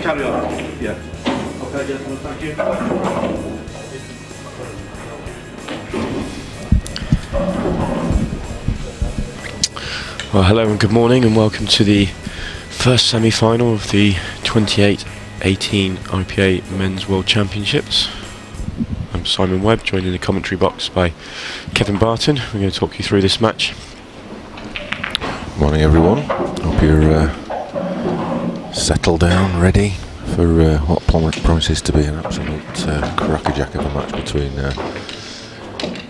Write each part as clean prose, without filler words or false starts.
carry on. Yeah. Okay, gentlemen, thank you. Well, hello and good morning, and welcome to the first semi-final of the 28-18 IPA Men's World Championships. I'm Simon Webb, joined in the commentary box by Kevin Barton. We're going to talk you through this match. Morning everyone, hope you're settled down, ready for what promises to be an absolute crackerjack of a match between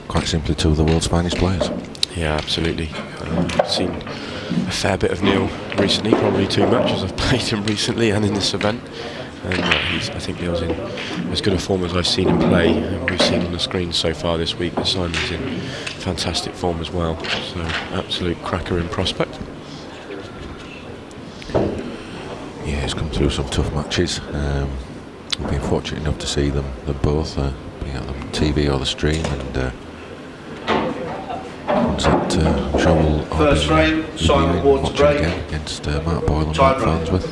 quite simply two of the world's finest players. Yeah, absolutely. I've seen a fair bit of Neil recently, probably too much, as I've played him recently and in this event. And I think Neil's in as good a form as I've seen him play, and we've seen on the screen so far this week that Simon's in fantastic form as well. So, absolute cracker in prospect. Yeah, he's come through some tough matches. We've been fortunate enough to see them both, be it on TV or the stream, and ones that I'm sure we'll First frame, Simon Ward's break against Mark Boyle and Mark Farnsworth.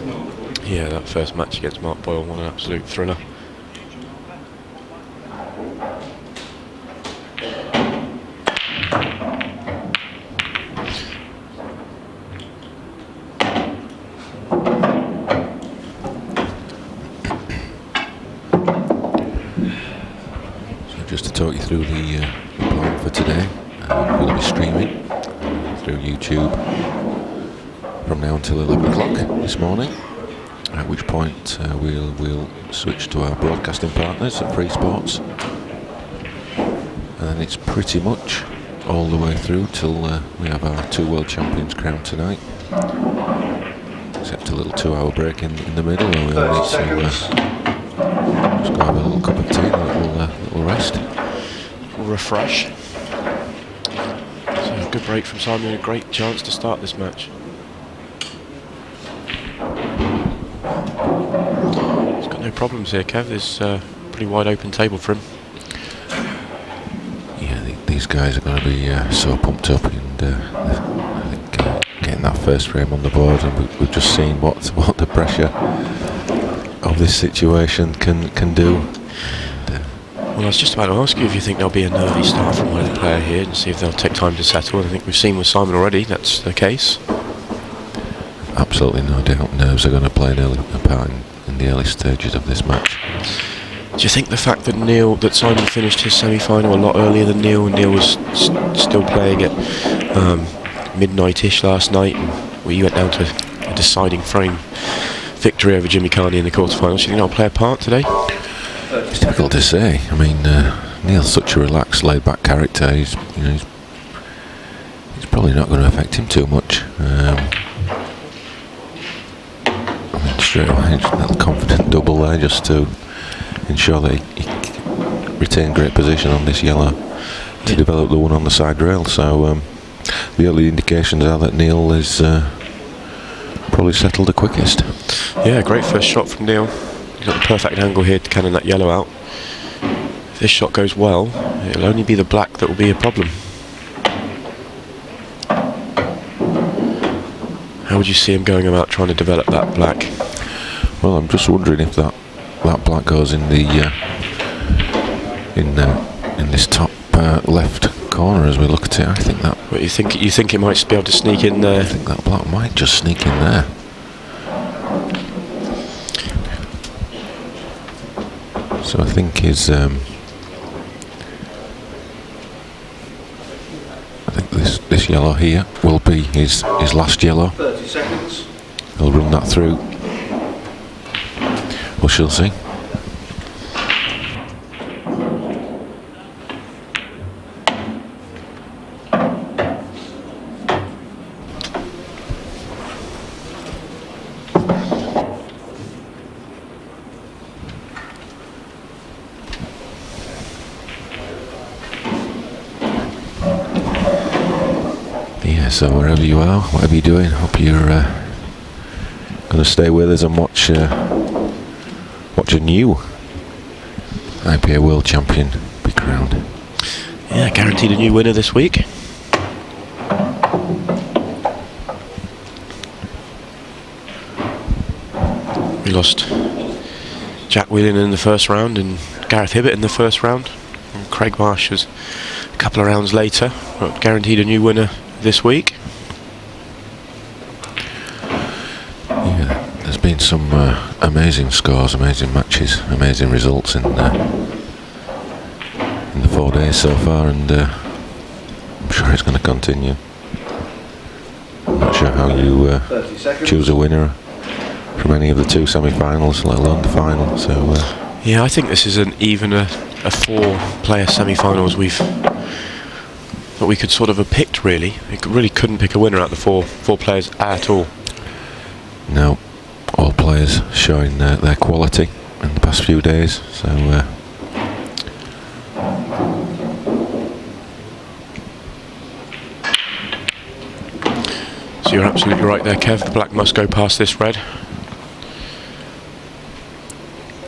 Yeah, that first match against Mark Boyle, what an absolute thriller. So just to talk you through the plan for today, we'll be streaming through YouTube from now until 11 o'clock this morning, at which point we'll switch to our broadcasting partners at Free Sports, and then it's pretty much all the way through till we have our two world champions crowned tonight, except a little 2-hour break in the middle where we'll need to just go have a little cup of tea and a little rest. We'll refresh. So a good break from Simon, a great chance to start this match. He's got no problems here, Kev. There's a pretty wide open table for him. Yeah, these guys are going to be so pumped up, and I think getting that first frame on the board, and we've just seen what the pressure of this situation can do. Well, I was just about to ask you if you think there'll be an early start from either player here and see if they'll take time to settle. I think we've seen with Simon already that's the case. Absolutely no doubt nerves are going to play an early part in the early stages of this match. Do you think the fact that Simon finished his semi-final a lot earlier than Neil, and Neil was still playing at midnight-ish last night, and where you went down to a deciding frame victory over Jimmy Carney in the quarterfinals, do you think that'll play a part today? It's difficult to say. I mean, Neil's such a relaxed, laid-back character. He's probably not going to affect him too much. Straight away, just a little confident double there, just to ensure that he retained great position on this yellow to develop the one on the side rail. So the early indications are that Neil is probably settled the quickest. Yeah, great first shot from Neil. He's got the perfect angle here to cannon that yellow out. If this shot goes well, it'll only be the black that will be a problem. How would you see him going about trying to develop that black? Well, I'm just wondering if that black goes in the in this top left corner as we look at it. I think that. What, you think it might be able to sneak in there? I think that black might just sneak in there. So I think this yellow here will be his last yellow. 30 seconds. He'll run that through. We shall see. Yeah, so wherever you are, whatever you're doing, hope you're going to stay with us and watch a new IPA World Champion be crowned. Yeah, guaranteed a new winner this week. We lost Jack Whelan in the first round and Gareth Hibbett in the first round. And Craig Marsh was a couple of rounds later, but guaranteed a new winner this week. Yeah, there's been some amazing scores, amazing matches, amazing results in the 4 days so far, and I'm sure it's going to continue. I'm not sure how you 30 seconds. choose a winner from any of the 2 semi-finals, let alone the final. So Yeah, I think this is even a 4-player semi-finals that we could sort of have picked, really. We really couldn't pick a winner out of the four players at all. no, all players showing their quality in the past few days. So So you're absolutely right there, Kev. The black must go past this red.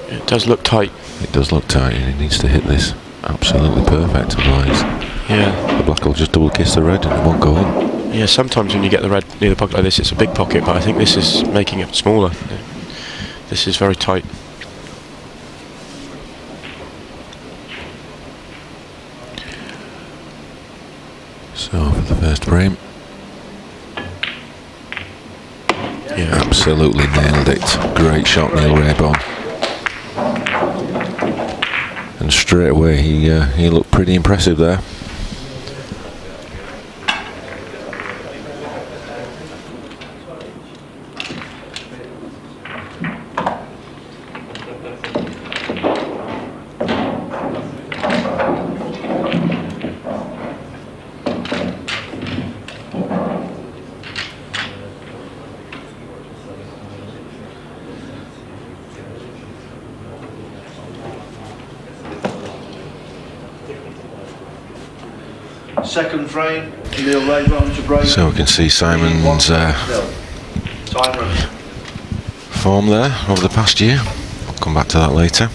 It does look tight. it does look tight, and he needs to hit this absolutely perfect, otherwise Yeah. the black will just double kiss the red and it won't go in. Yeah, sometimes when you get the red near the pocket like this, it's a big pocket, but I think this is making it smaller. This is very tight. So for the first frame, Yeah. absolutely nailed it. Great shot, Neil Rayborn. And straight away he looked pretty impressive there. Second frame, Neil Rayburn to break. So we can see Simon's Timer. form there over the past year. I'll come back to that later.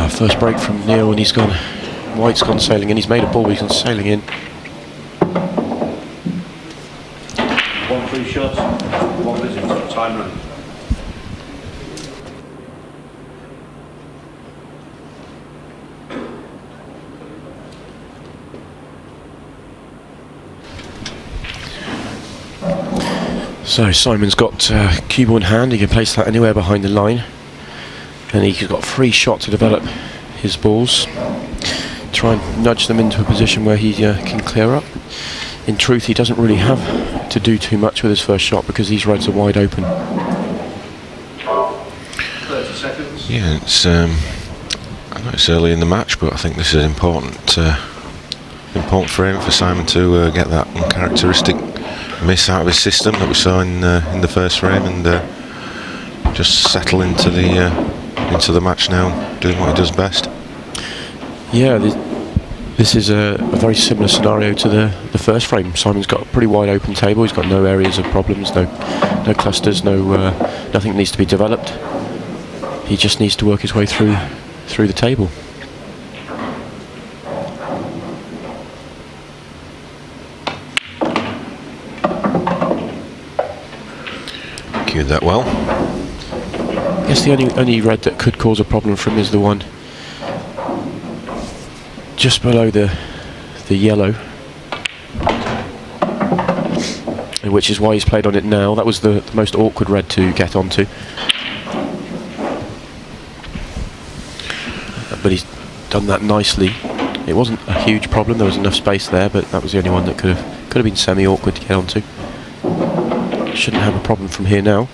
First break from Neil, and he's gone. White's gone sailing in. He's made a ball, he's gone sailing in. 1 free shot, 1 visit, time run. So Simon's got cue ball in hand. He can place that anywhere behind the line, and he's got a free shot to develop his balls. Try and nudge them into a position where he can clear up. In truth, he doesn't really have to do too much with his first shot because these reds are wide open. 30 seconds. Yeah, I know it's early in the match, but I think this is important frame for Simon to get that uncharacteristic miss out of his system that we saw in the first frame, and just settle into the match now, doing what he does best. Yeah, this is a very similar scenario to the first frame. Simon's got a pretty wide open table. He's got no areas of problems, no clusters, nothing needs to be developed. He just needs to work his way through the table. Cued that well. I guess the only red that could cause a problem for him is the one just below the yellow, which is why he's played on it now. That was the most awkward red to get onto. But he's done that nicely. It wasn't a huge problem, there was enough space there, but that was the only one that could have been semi-awkward to get onto. Shouldn't have a problem from here now.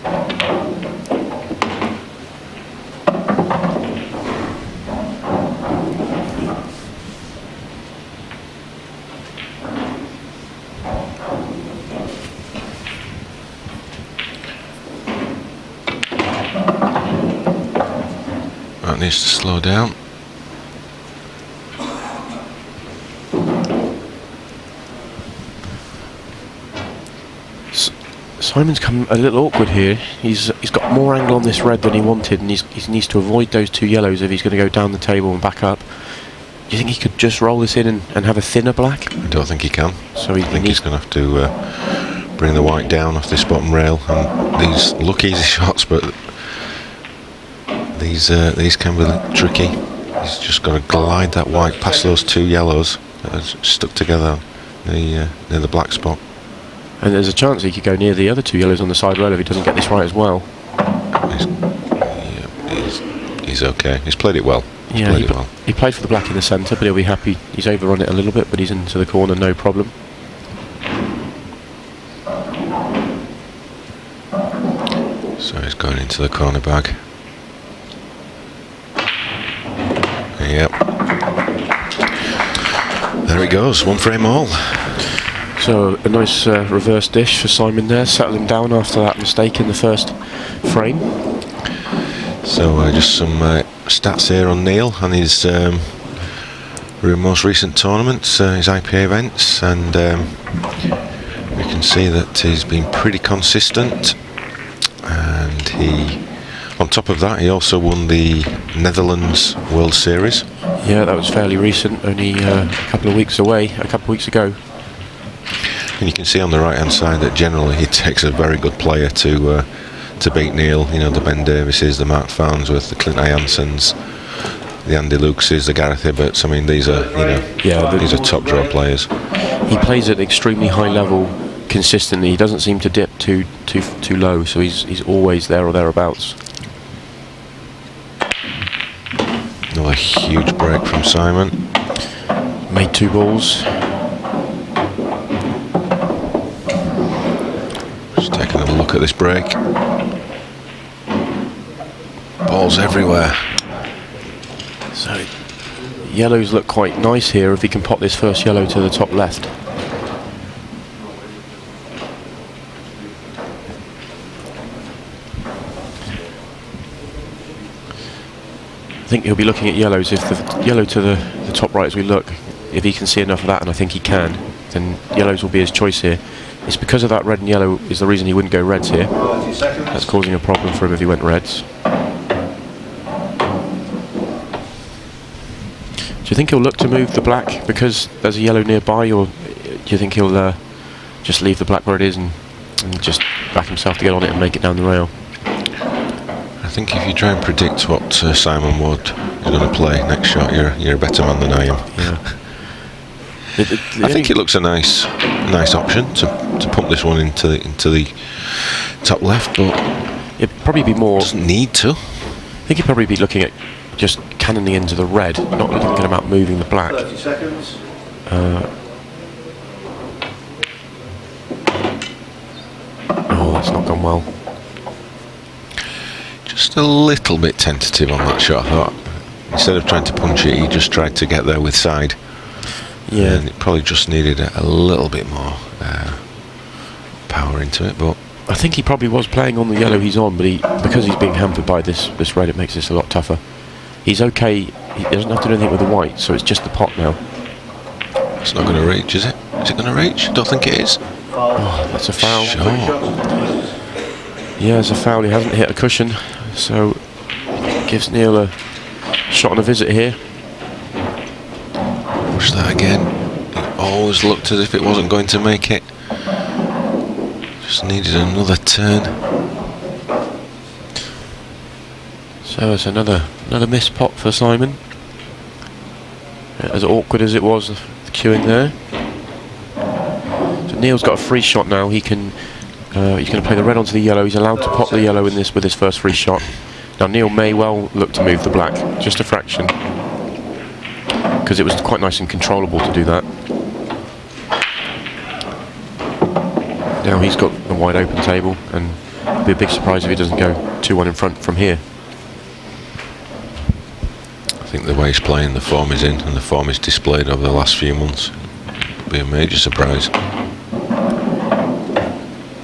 That needs to slow down. Simon's come a little awkward here. He's got more angle on this red than he wanted, and he needs to avoid those two yellows if he's going to go down the table and back up. Do you think he could just roll this in and have a thinner black? I don't think he can. So I think he's going to have to bring the white down off this bottom rail, and these look easy shots, but these can be tricky. He's just got to glide that white past those two yellows that are stuck together near the black spot. And there's a chance he could go near the other two yellows on the side rail if he doesn't get this right as well. He's okay. He's played it well. He played for the black in the centre, but he'll be happy. He's overrun it a little bit, but he's into the corner, no problem. So he's going into the corner bag. Yep. There he goes, one frame all. So a nice reverse dish for Simon there, settle him down after that mistake in the first frame. So just some stats here on Neil and his most recent tournaments, his IPA events, and we can see that he's been pretty consistent, and on top of that, he also won the Netherlands World Series. Yeah, that was fairly recent, only a couple of weeks ago. And you can see on the right hand side that generally he takes a very good player to beat Neil. You know, the Ben Davises, the Mark Farnsworth, the Clint Jansons, the Andy Lukeses, the Gareth Ibberts. I mean, these are these are top draw players. He plays at extremely high level consistently. He doesn't seem to dip too low, so he's always there or thereabouts. Another huge break from Simon. Made 2 balls. Just taking a look at this break. Balls everywhere. So yellows look quite nice here if he can pop this first yellow to the top left. I think he'll be looking at yellows. If the yellow to the top right as we look, if he can see enough of that, and I think he can, then yellows will be his choice here. It's because of that red and yellow is the reason he wouldn't go reds here. That's causing a problem for him if he went reds. Do you think he'll look to move the black because there's a yellow nearby, or do you think he'll just leave the black where it is and just back himself to get on it and make it down the rail? I think if you try and predict what Simon Wood is going to play next shot, you're a better man than I am. Yeah. I think it looks a nice option to pump this one into the top left, but it'd probably be more. Doesn't need to. I think he'd probably be looking at just cannoning into the red, not thinking about moving the black. 30 seconds. Oh, that's not gone well. Just a little bit tentative on that shot, I thought. Instead of trying to punch it, he just tried to get there with side. Yeah. And it probably just needed a little bit more power into it, but I think he probably was playing on the yellow he's on, but because he's being hampered by this red, it makes this a lot tougher. He's okay. He doesn't have to do anything with the white, so it's just the pot now. It's not going to reach, is it? Is it going to reach? Don't think it is. Oh, that's a foul. Sure. Yeah, it's a foul. He hasn't hit a cushion, so gives Neil a shot on a visit here. Push that again. It always looked as if it wasn't going to make it. Just needed another turn. So it's another missed pot for Simon. As awkward as it was, the queuing there. So Neil's got a free shot now. He's going to play the red onto the yellow. He's allowed to pop the yellow in this with his first free shot. Now Neil may well look to move the black, just a fraction, because it was quite nice and controllable to do that. Now he's got a wide open table, and it'll be a big surprise if he doesn't go 2-1 in front from here. I think the way he's playing, the form is in, and the form is displayed over the last few months. It'll be a major surprise.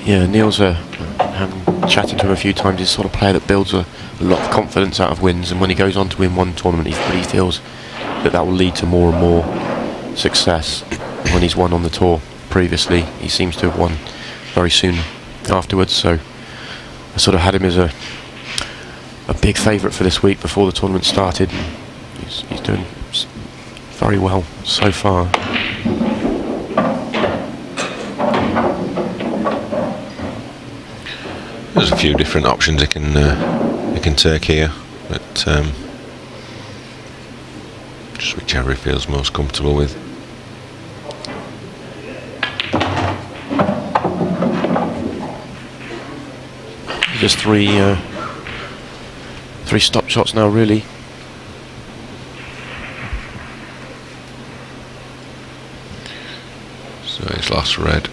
Yeah, Neil's having chatted to him a few times. He's the sort of player that builds a lot of confidence out of wins, and when he goes on to win one tournament, he feels that will lead to more and more success. When he's won on the tour previously, he seems to have won very soon afterwards, so I sort of had him as a big favourite for this week before the tournament started. He's doing very well so far. There's a few different options you can take here, but just whichever he feels most comfortable with. Just three stop shots now, really. So he's lost red.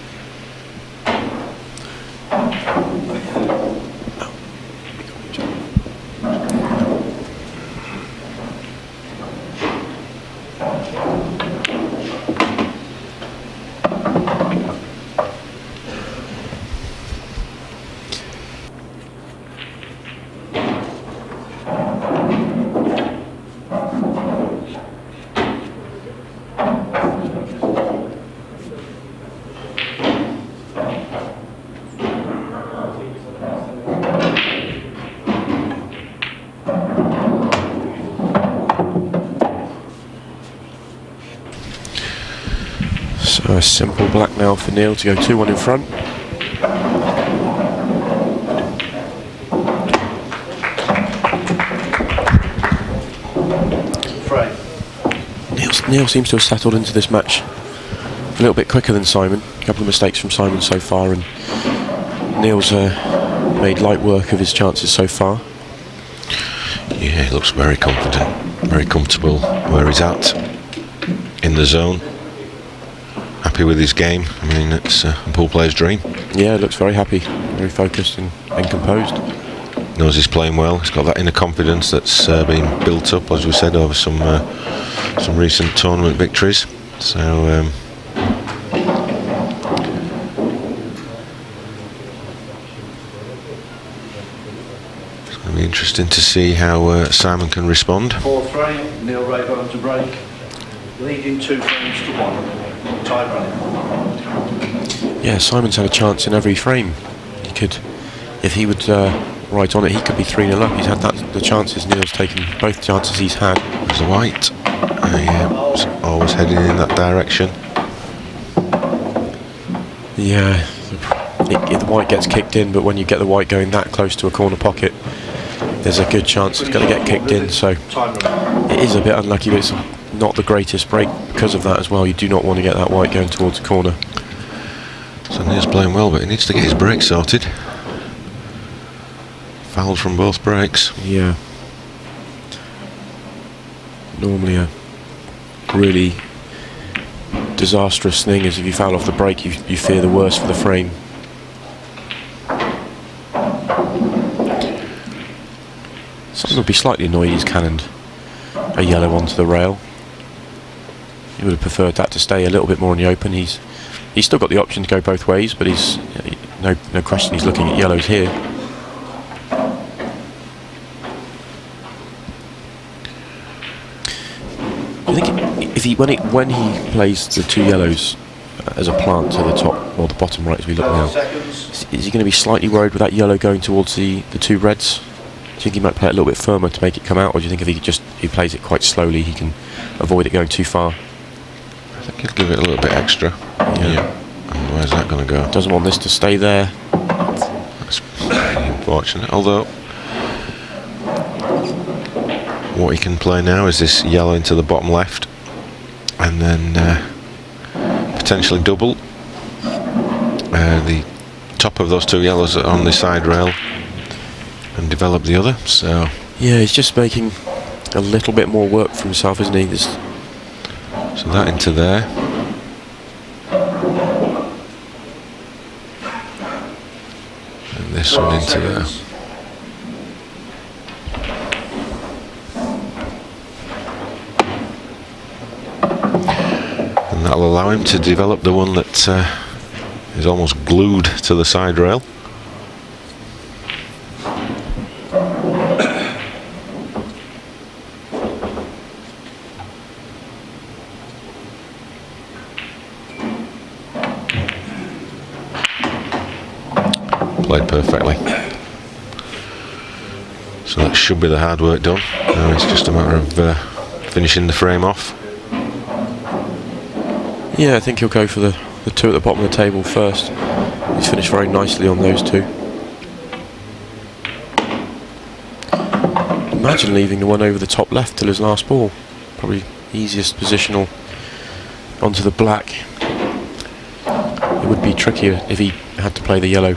So a simple black now for Neil to go 2-1 in front. Neil seems to have settled into this match a little bit quicker than Simon. A couple of mistakes from Simon so far, and Neil's made light work of his chances so far. Yeah, he looks very confident, very comfortable where he's at in the zone. Happy with his game. I mean, it's a pool player's dream. Yeah, looks very happy, very focused and composed. Knows he's playing well. He's got that inner confidence that's been built up, as we said, over some recent tournament victories. So it's going to be interesting to see how Simon can respond. 4-3, Neil Rayburn to break, leading 2 frames to 1, time running. Yeah, Simon's had a chance in every frame. He could, if he would right on it, he could be 3-0 up. He's had the chances. Neil's taken both chances he's had. There's a white. Was always heading in that direction. Yeah, the white gets kicked in, but when you get the white going that close to a corner pocket, there's a good chance it's going to get kicked in. So it is a bit unlucky, but it's not the greatest break because of that as well. You do not want to get that white going towards the corner. So Neil's playing well, but he needs to get his break sorted. Fouled from both breaks. Yeah. Normally a really disastrous thing is if you foul off the break, you fear the worst for the frame. Someone would be slightly annoyed he's cannoned a yellow onto the rail. He would have preferred that to stay a little bit more in the open. He's still got the option to go both ways, but he's no question he's looking at yellows here. Do you think when he plays the 2 yellows as a plant to the top or the bottom right as we look now, is he going to be slightly worried with that yellow going towards the 2 reds? Do you think he might play it a little bit firmer to make it come out, or do you think if he plays it quite slowly, he can avoid it going too far? I think he'll give it a little bit extra. Yeah. And where's that going to go? Doesn't want this to stay there. That's unfortunate. Although what he can play now is this yellow into the bottom left, and then potentially double the top of those 2 yellows on the side rail and develop the other. So yeah, he's just making a little bit more work for himself, isn't he? So that into there. And this one into there. And that'll allow him to develop the one that is almost glued to the side rail. Played perfectly. So that should be the hard work done. Now it's just a matter of finishing the frame off. Yeah, I think he'll go for the two at the bottom of the table first. He's finished very nicely on those two. Imagine leaving the one over the top left till his last ball. Probably easiest positional onto the black. It would be trickier if he had to play the yellow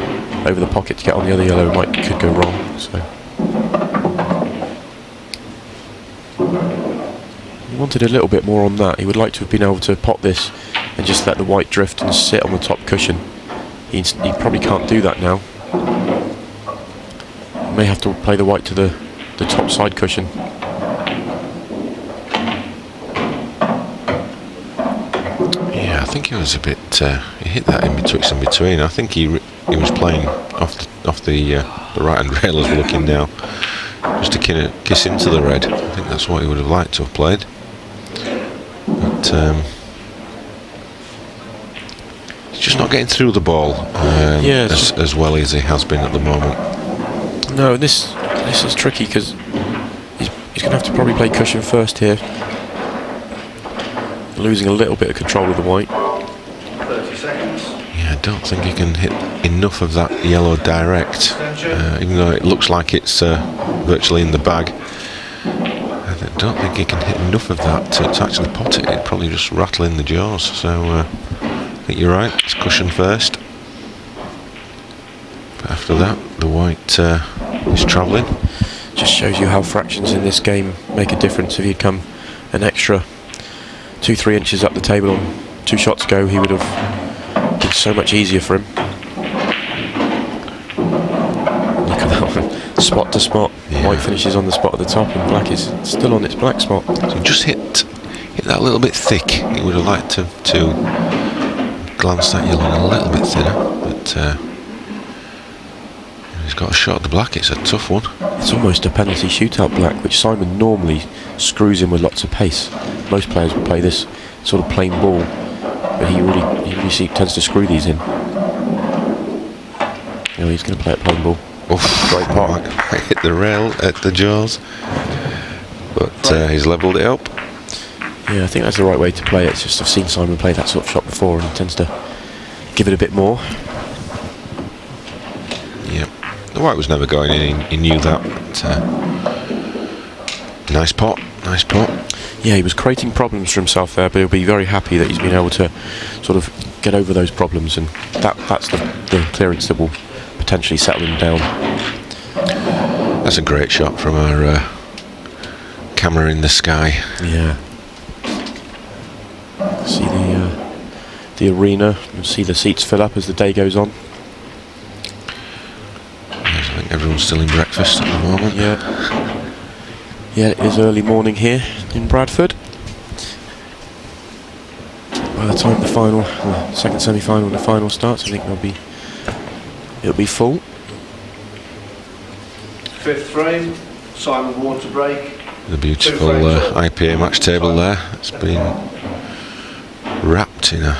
over the pocket to get on the other yellow. Could go wrong. So he wanted a little bit more on that. He would like to have been able to pot this and just let the white drift and sit on the top cushion. He probably can't do that now. He may have to play the white to the top side cushion. Yeah, I think he was a bit. He hit that in between. I think he was playing off the right hand rail as we're looking now, just to kind of kiss into the red. I think that's what he would have liked to have played. But he's just not getting through the ball as well as he has been at the moment. No, this is tricky because he's going to have to probably play cushion first here. Losing a little bit of control of the white. 30 seconds. Yeah, I don't think he can hit enough of that yellow direct, even though it looks like it's virtually in the bag. I don't think he can hit enough of that to actually pot it. It'd probably just rattle in the jaws. So I think you're right, it's cushion first. But after that, the white is travelling. Just shows you how fractions in this game make a difference. If he'd come an extra 2-3 inches up the table on 2 shots ago, he would have been so much easier for him. Look at that one, spot to spot. Yeah. White finishes on the spot at the top and black is still on its black spot. So just hit that a little bit thick. He would have liked to glance that yellow a little bit thinner, but he's got a shot at the black. It's a tough one. It's almost a penalty shootout black, which Simon normally screws in with lots of pace. Most players would play this sort of plain ball, but he really tends to screw these in. He's going to play a plain ball. Oof, great pot. I hit the rail at the jaws, but he's levelled it up. Yeah, I think that's the right way to play it. It's just I've seen Simon play that sort of shot before, and he tends to give it a bit more. Yeah, the white was never going in. He knew that. But, nice pot. Yeah, he was creating problems for himself there, but he'll be very happy that he's been able to sort of get over those problems, and that's the clearance that will potentially settle him down. That's a great shot from our camera in the sky. Yeah. See the arena, and see the seats fill up as the day goes on. Yes, I think everyone's still in breakfast at the moment. Yeah, it is early morning here in Bradford. By the time the second semi-final and the final starts, I think it'll be full. 5th frame, Simon Water break. The beautiful IPA match table there. It's been wrapped in a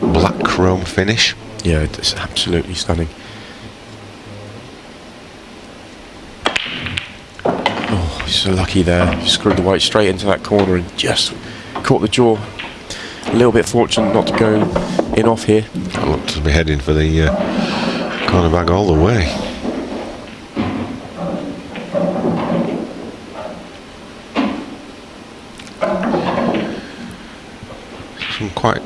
black chrome finish. Yeah, it's absolutely stunning. Oh, he's so lucky there. He screwed the white straight into that corner and just caught the jaw. A little bit fortunate not to go in off here. That looked to be heading for the corner bag all the way.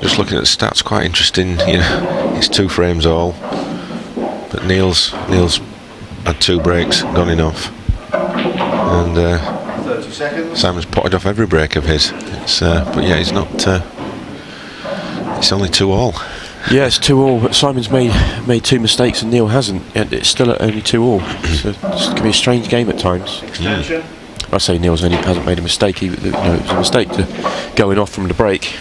Just looking at the stats, quite interesting. It's 2 frames all, but Neil's had 2 breaks, gone in off, and 30 seconds. Simon's potted off every break of his. But yeah, he's not. It's only 2 all. Yeah, it's 2 all, but Simon's made 2 mistakes and Neil hasn't, and it's still at only 2 all. So it's going to be a strange game at times. Extension. I say Neil hasn't made a mistake. It was a mistake to going off from the break.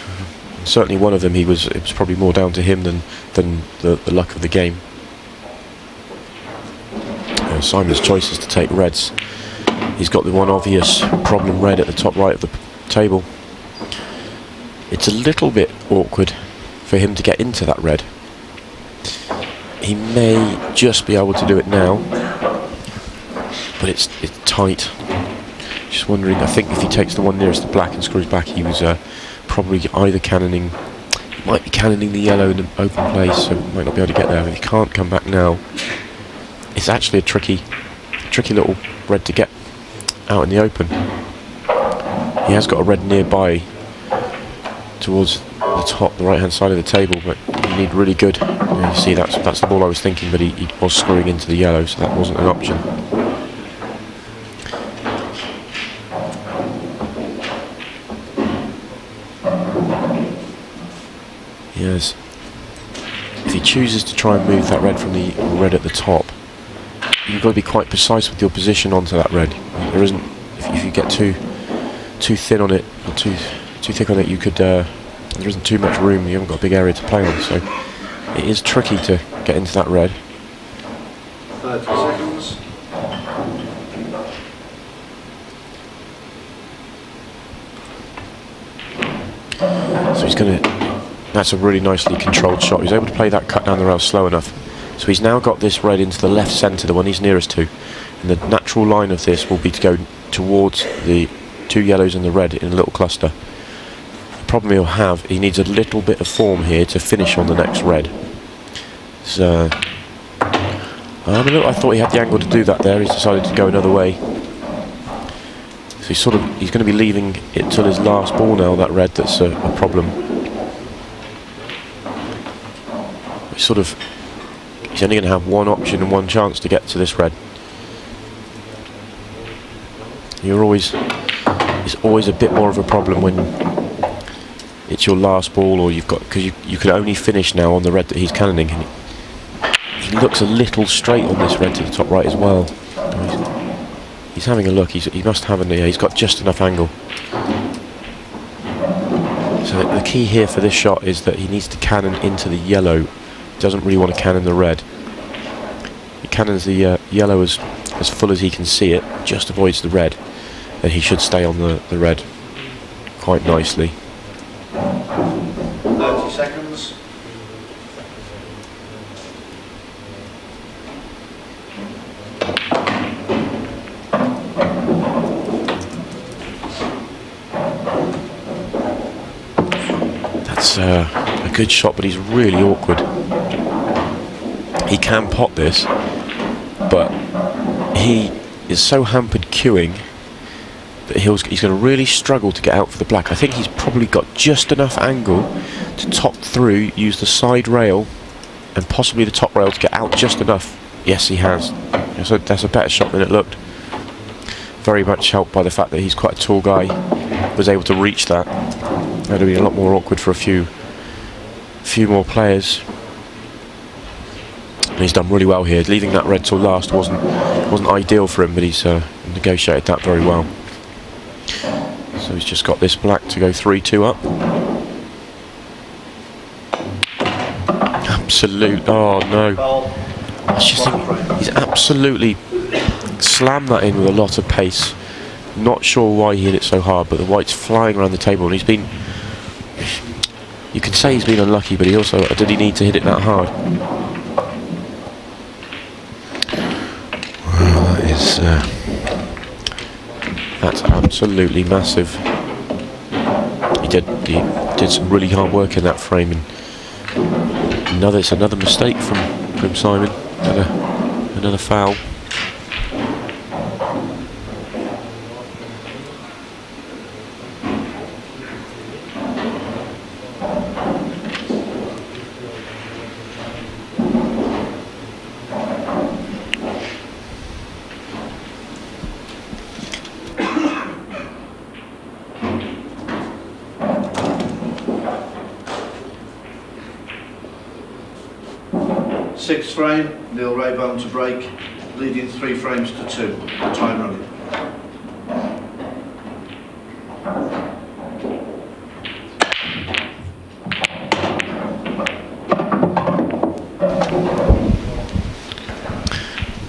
Certainly one of them, it was probably more down to him than the luck of the game. Simon's choice is to take reds. He's got the one obvious problem red at the top right of the table. It's a little bit awkward for him to get into that red. He may just be able to do it now, but it's tight. Just wondering, I think if he takes the one nearest the black and screws back, he was probably either cannoning, might be cannoning the yellow in an open place, so might not be able to get there. If he can't come back now, it's actually a tricky little red to get out in the open. He has got a red nearby towards the top, the right hand side of the table, but you need really good. You see, that's the ball I was thinking, but he was screwing into the yellow, so that wasn't an option. Yes. If he chooses to try and move that red from the red at the top, you've got to be quite precise with your position onto that red. There isn't, if you get too thin on it, or too thick on it, you could, there isn't too much room, you haven't got a big area to play on, so it is tricky to get into that red. 30 seconds. So he's going to, that's a really nicely controlled shot. He's able to play that cut down the rail slow enough. So he's now got this red into the left centre, the one he's nearest to. And the natural line of this will be to go towards the two yellows and the red in a little cluster. The problem he'll have, he needs a little bit of form here to finish on the next red. So I thought he had the angle to do that there. He's decided to go another way. So he's going to be leaving it till his last ball now, that red, that's a problem. He's only going to have one option and one chance to get to this red. It's always a bit more of a problem when it's your last ball, or you've got, because you could only finish now on the red that he's cannoning. And he looks a little straight on this red to the top right as well. He's having a look. He must have he's got just enough angle. So the key here for this shot is that he needs to cannon into the yellow. He doesn't really want to cannon the red. He cannons the yellow as full as he can see it, just avoids the red, and he should stay on the red quite nicely. 30 seconds. That's a good shot, but he's really awkward. He can pot this, but he is so hampered queuing that he's going to really struggle to get out for the black. I think he's probably got just enough angle to top through, use the side rail and possibly the top rail to get out just enough. Yes, he has. So that's a better shot than it looked. Very much helped by the fact that he's quite a tall guy. Was able to reach that. That would have been a lot more awkward for a few more players. And he's done really well here. Leaving that red till last wasn't ideal for him, but he's negotiated that very well. So he's just got this black to go 3-2 up. Absolute. Oh no! I just think he's absolutely slammed that in with a lot of pace. Not sure why he hit it so hard, but the white's flying around the table, and he's been. You can say he's been unlucky, but he also did he need to hit it that hard? Well, that is. That's absolutely massive. He did some really hard work in that frame, and it's another mistake from Simon. Another foul. Sixth frame, Neil Raybone to break, leading 3 frames to 2. Time running.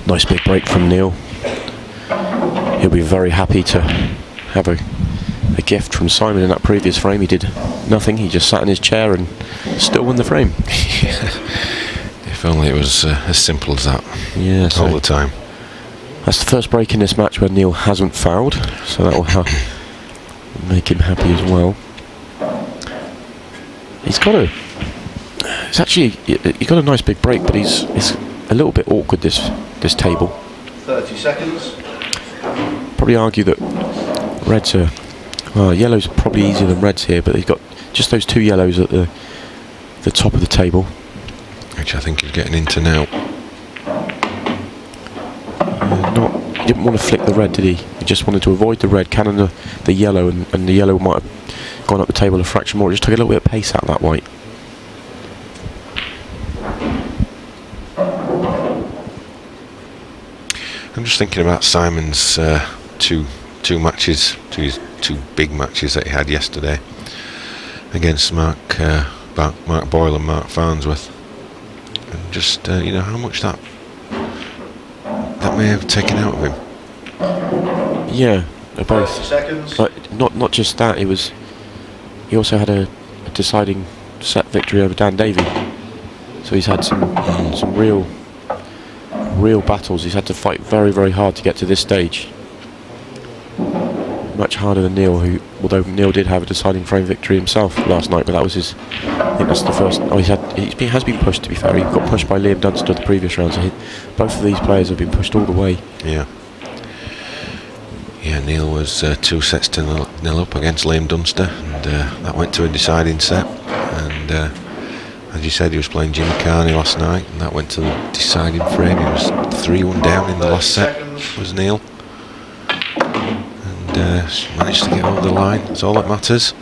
Nice big break from Neil. He'll be very happy to have a gift from Simon in that previous frame. He did nothing, he just sat in his chair and still won the frame. If only it was as simple as that. Yeah, all the time. That's the first break in this match where Neil hasn't fouled, so that will make him happy as well. He's got a. It's actually he's got a nice big break, but it's a little bit awkward this table. 30 seconds. Probably argue that reds are. Well, yellows are probably easier than reds here, but he's got just those 2 yellows at the top of the table. Which I think he's getting into now. He didn't want to flick the red, did he? He just wanted to avoid the red, cannon the yellow, and the yellow might have gone up the table a fraction more. It just took a little bit of pace out of that white. I'm just thinking about Simon's two matches, his 2 big matches that he had yesterday against Mark Boyle and Mark Farnsworth, and just how much that may have taken out of him. Yeah, they're both. 30 seconds. But not just that. He also had a deciding set victory over Dan Davey. So he's had some real battles. He's had to fight very, very hard to get to this stage. Much harder than Neil, although Neil did have a deciding frame victory himself last night, but that was his. I think that's the first. Oh, he has been pushed. To be fair, he got pushed by Liam Dunster the previous round. So both of these players have been pushed all the way. Yeah. Yeah, Neil was 2 sets to 0 up against Liam Dunster, and that went to a deciding set. And as you said, he was playing Jimmy Carney last night, and that went to the deciding frame. He was 3-1 down in the last set. Was Neil, and managed to get over the line. That's all that matters.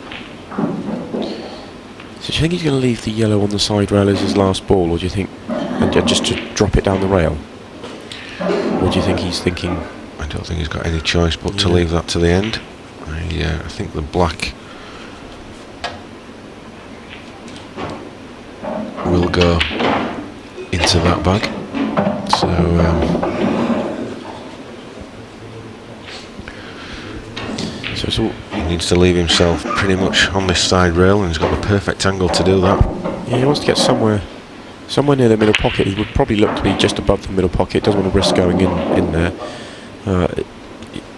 So do you think he's going to leave the yellow on the side rail as his last ball, or do you think, and just to drop it down the rail, or do you think he's thinking? I don't think he's got any choice but to leave that to the end. I think the black will go into that bag. So he needs to leave himself pretty much on this side rail, and he's got the perfect angle to do that. Yeah, he wants to get somewhere near the middle pocket. He would probably look to be just above the middle pocket. Doesn't want to risk going in there.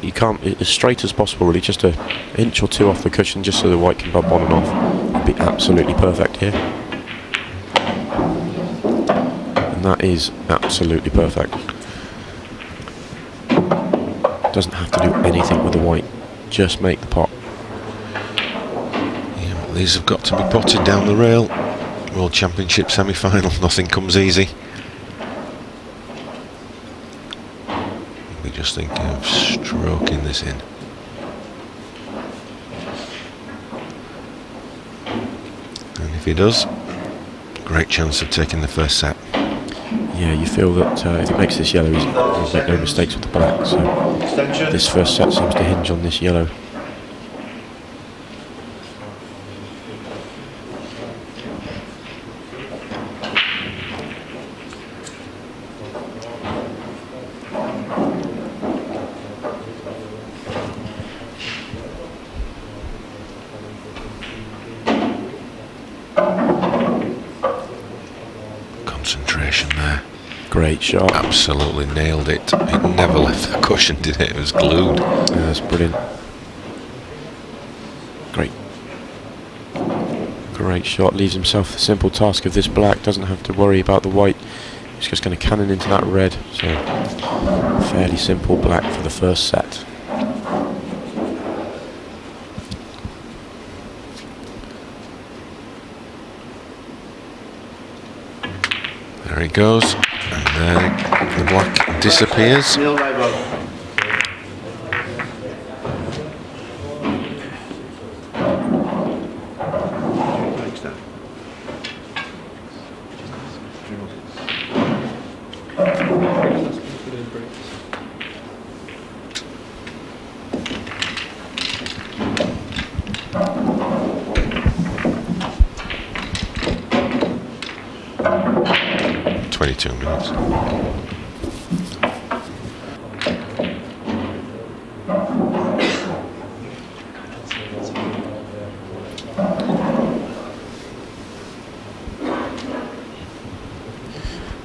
You can't, as straight as possible really, just an inch or 2 off the cushion just so the white can bump on and off. Would be absolutely perfect here. And that is absolutely perfect. Doesn't have to do anything with the white, just make the pot. Yeah, but these have got to be potted down the rail. World Championship semi-final, nothing comes easy. Just thinking of stroking this in. And if he does, great chance of taking the first set. Yeah, you feel that if he makes this yellow, he'll make no mistakes with the black. So this first set seems to hinge on this yellow. There. Great shot. Absolutely nailed it. It never left the cushion, did it? It was glued. Yeah, that's brilliant. Great shot. Leaves himself the simple task of this black. Doesn't have to worry about the white. He's just going to cannon into that red. So fairly simple black for the first set. There he goes, and there the black disappears. Neil Raybo.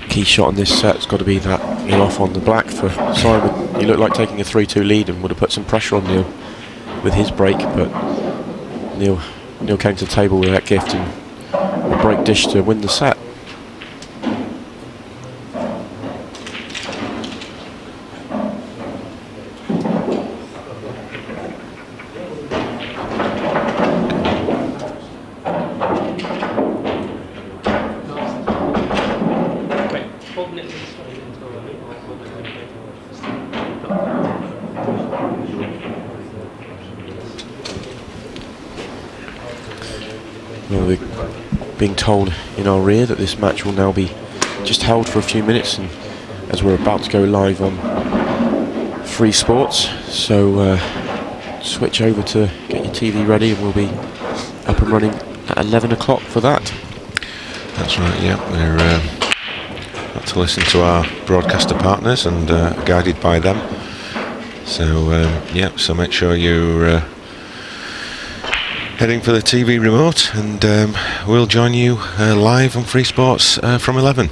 Key shot on this set's got to be that in off on the black for Simon. He looked like taking a 3-2 lead and would have put some pressure on Neil with his break, but Neil came to the table with that gift and perfect dish to win the set. Well, we're being told in our rear that this match will now be just held for a few minutes, and as we're about to go live on Free Sports, so switch over to get your TV ready and we'll be up and running at 11 o'clock for that. That's right, yeah. We're got to listen to our broadcaster partners and guided by them. So, yeah, so make sure you're heading for the TV remote, and we'll join you live on Free Sports from 11.